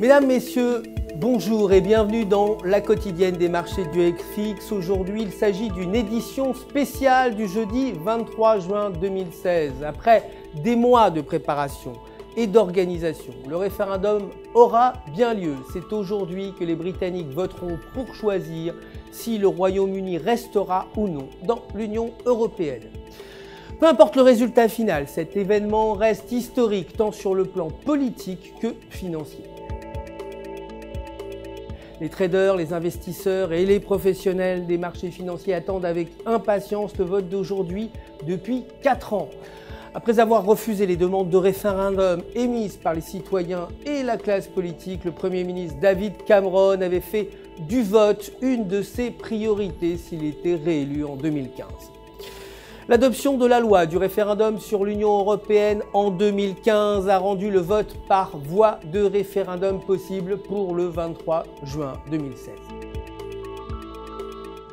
Mesdames, Messieurs, bonjour et bienvenue dans la quotidienne des marchés du FX. Aujourd'hui, il s'agit d'une édition spéciale du jeudi 23 juin 2016. Après des mois de préparation et d'organisation, le référendum aura bien lieu. C'est aujourd'hui que les Britanniques voteront pour choisir si le Royaume-Uni restera ou non dans l'Union européenne. Peu importe le résultat final, cet événement reste historique tant sur le plan politique que financier. Les traders, les investisseurs et les professionnels des marchés financiers attendent avec impatience le vote d'aujourd'hui depuis 4 ans. Après avoir refusé les demandes de référendum émises par les citoyens et la classe politique, le Premier ministre David Cameron avait fait du vote une de ses priorités s'il était réélu en 2015. L'adoption de la loi du référendum sur l'Union européenne en 2015 a rendu le vote par voie de référendum possible pour le 23 juin 2016.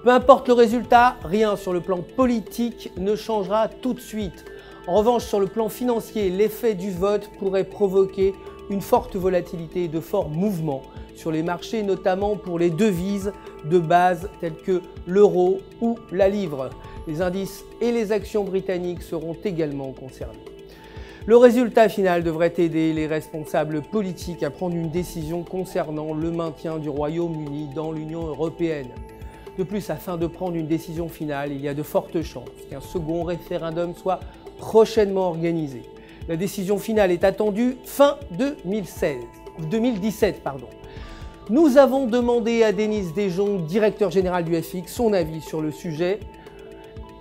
Peu importe le résultat, rien sur le plan politique ne changera tout de suite. En revanche, sur le plan financier, l'effet du vote pourrait provoquer une forte volatilité et de forts mouvements sur les marchés, notamment pour les devises de base telles que l'euro ou la livre. Les indices et les actions britanniques seront également concernés. Le résultat final devrait aider les responsables politiques à prendre une décision concernant le maintien du Royaume-Uni dans l'Union européenne. De plus, afin de prendre une décision finale, il y a de fortes chances qu'un second référendum soit prochainement organisé. La décision finale est attendue fin 2017. Nous avons demandé à Denis Desjong, directeur général du FX, son avis sur le sujet.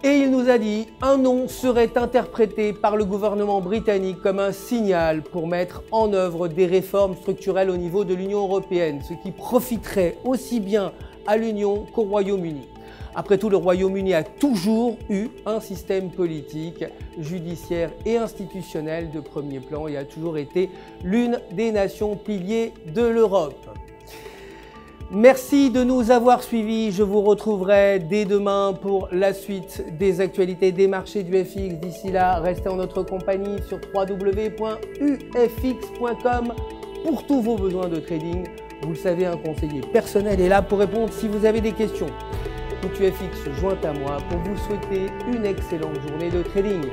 Et il nous a dit qu'un non serait interprété par le gouvernement britannique comme un signal pour mettre en œuvre des réformes structurelles au niveau de l'Union européenne, ce qui profiterait aussi bien à l'Union qu'au Royaume-Uni. Après tout, le Royaume-Uni a toujours eu un système politique, judiciaire et institutionnel de premier plan et a toujours été l'une des nations piliers de l'Europe. Merci de nous avoir suivis. Je vous retrouverai dès demain pour la suite des actualités des marchés du FX. D'ici là, restez en notre compagnie sur www.ufx.com pour tous vos besoins de trading. Vous le savez, un conseiller personnel est là pour répondre si vous avez des questions. Tout UFX se joint à moi pour vous souhaiter une excellente journée de trading.